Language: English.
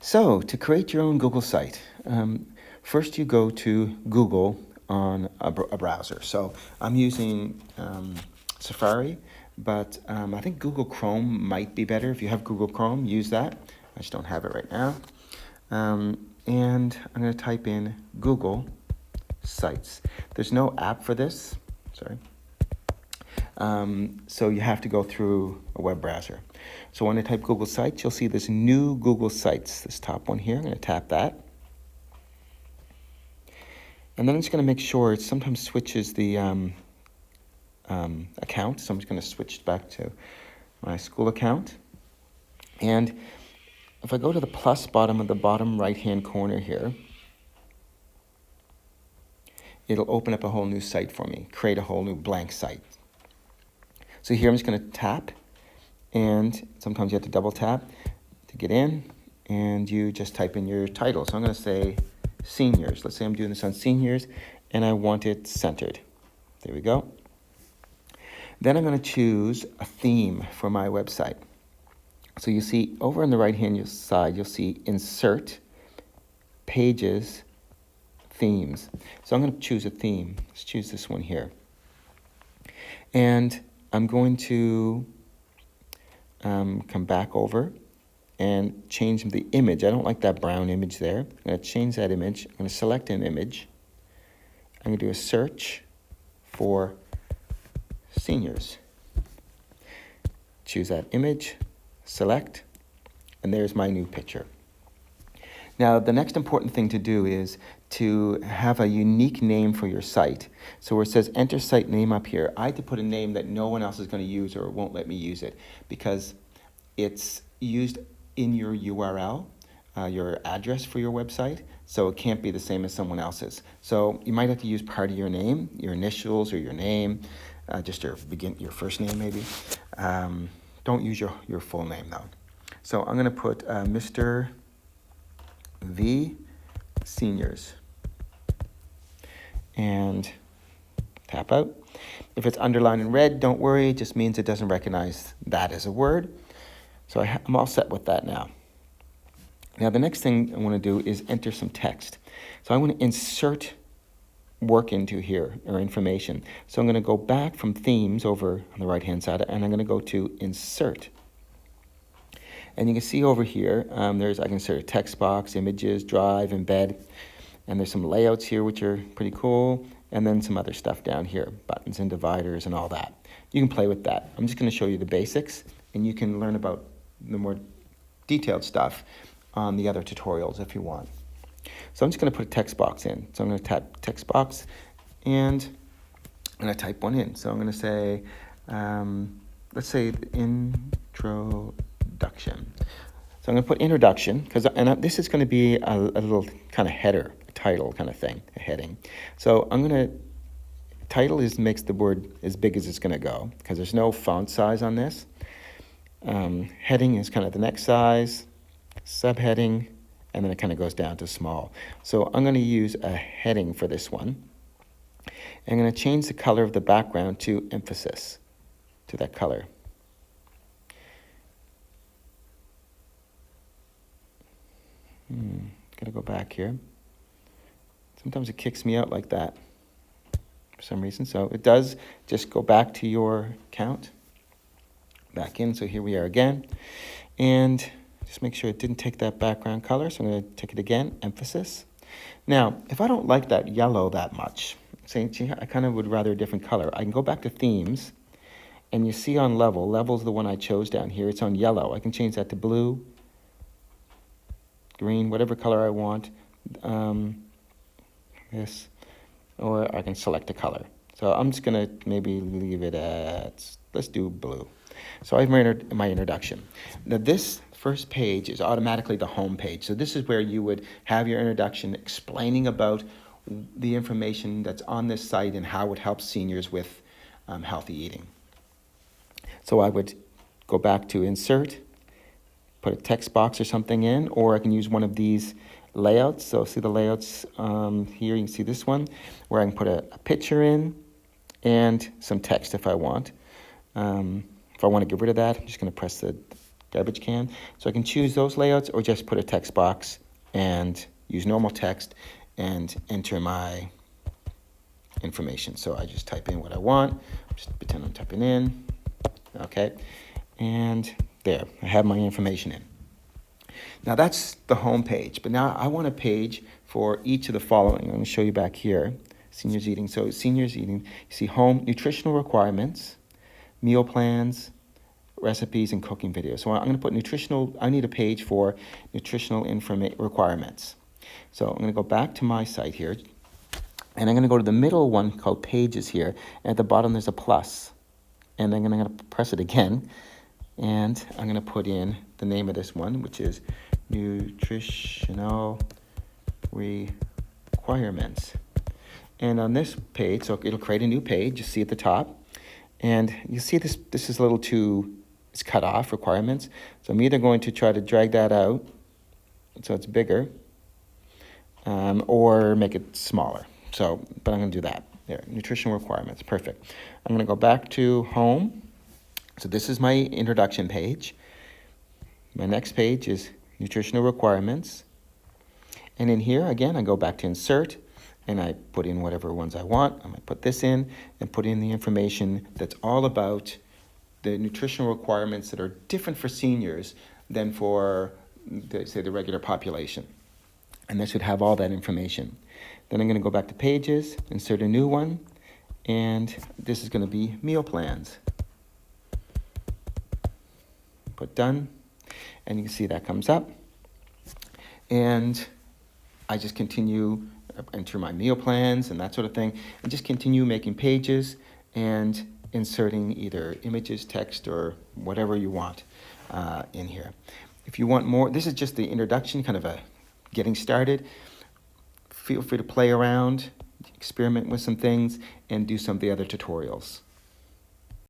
So to create your own Google site, first you go to Google on a browser. So I'm using Safari, but I think Google Chrome might be better. If you have Google Chrome, use that. I just don't have it right now. And I'm going to type in Google Sites. There's no app for this, sorry. So you have to go through a web browser. So when I type Google Sites, you'll see this new Google Sites, this top one here. I'm going to tap that. And then I'm just going to make sure it sometimes switches the account. So I'm just going to switch back to my school account. And if I go to the plus bottom of the bottom right-hand corner here, it'll open up a whole new site for me, create a whole new blank site. So here I'm just going to tap, and sometimes you have to double tap to get in, and you just type in your title. So I'm going to say seniors. Let's say I'm doing this on seniors, and I want it centered. There we go. Then I'm going to choose a theme for my website. So you see over on the right-hand side, you'll see Insert, Pages, Themes. So I'm going to choose a theme. Let's choose this one here. And I'm going to come back over and change the image. I don't like that brown image there. I'm going to change that image. I'm going to select an image. I'm going to do a search for seniors. Choose that image, select, and there's my new picture. Now, the next important thing to do is to have a unique name for your site. So where it says enter site name up here, I had to put a name that no one else is going to use or won't let me use it because it's used in your URL, your address for your website, so it can't be the same as someone else's. So you might have to use part of your name, your initials or your name, just your first name maybe. Don't use your full name though. So I'm going to put Mr. V Seniors and tap out. If it's underlined in red, don't worry, it just means it doesn't recognize that as a word. So I'm all set with that now. Now the next thing I want to do is enter some text. So I want to insert work into here, or information. So I'm going to go back from themes over on the right hand side, and I'm going to go to insert. And you can see over here, I can insert a text box, images, drive, embed, and there's some layouts here which are pretty cool, and then some other stuff down here, buttons and dividers and all that. You can play with that. I'm just going to show you the basics, and you can learn about the more detailed stuff on the other tutorials if you want. So I'm just going to put a text box in. So I'm going to tap text box, and I'm going to type one in. So I'm going to say, let's say introduction. So I'm going to put introduction, and this is going to be a little kind of header, a title kind of thing, a heading. So I'm going to, title makes the word as big as it's going to go, because there's no font size on this. Heading is kind of the next size, subheading, and then it kind of goes down to small. So I'm going to use a heading for this one. I'm going to change the color of the background to emphasis, to that color. Gotta go back here. Sometimes it kicks me out like that for some reason. So it does. Just go back to your account. Back in. So here we are again. And just make sure it didn't take that background color. So I'm going to take it again. Emphasis. Now, if I don't like that yellow that much, say, I kind of would rather a different color. I can go back to themes. And you see on level. Level's the one I chose down here. It's on yellow. I can change that to blue, green, whatever color I want, this, or I can select a color. So I'm just gonna maybe leave it at, let's do blue. So I have my introduction. Now this first page is automatically the home page. So this is where you would have your introduction explaining about the information that's on this site and how it helps seniors with healthy eating. So I would go back to insert, put a text box or something in, or I can use one of these layouts. So see the layouts here, you can see this one, where I can put a picture in and some text if I want. If I want to get rid of that, I'm just going to press the garbage can. So I can choose those layouts or just put a text box and use normal text and enter my information. So I just type in what I want, just pretend I'm typing in, okay, and there, I have my information in. Now that's the home page, but now I want a page for each of the following. I'm going to show you back here, seniors eating. So seniors eating, you see home, nutritional requirements, meal plans, recipes, and cooking videos. So I'm going to put nutritional, I need a page for nutritional requirements. So I'm going to go back to my site here, and I'm going to go to the middle one called pages here, and at the bottom there's a plus. And then I'm going to press it again, and I'm going to put in the name of this one, which is nutritional requirements. And on this page, so it'll create a new page, you see at the top, and you see this is a little too, it's cut off, requirements. So I'm either going to try to drag that out so it's bigger, or make it smaller. So, but I'm going to do that. There, nutritional requirements, perfect. I'm going to go back to home. So this is my introduction page. My next page is nutritional requirements. And in here, again, I go back to insert, and I put in whatever ones I want. I'm going to put this in and put in the information that's all about the nutritional requirements that are different for seniors than for, say, the regular population. And this would have all that information. Then I'm going to go back to pages, insert a new one, and this is going to be meal plans. Put done, and you can see that comes up. And I just continue, enter my meal plans and that sort of thing, and just continue making pages and inserting either images, text, or whatever you want in here. If you want more, this is just the introduction, kind of a getting started. Feel free to play around, experiment with some things, and do some of the other tutorials.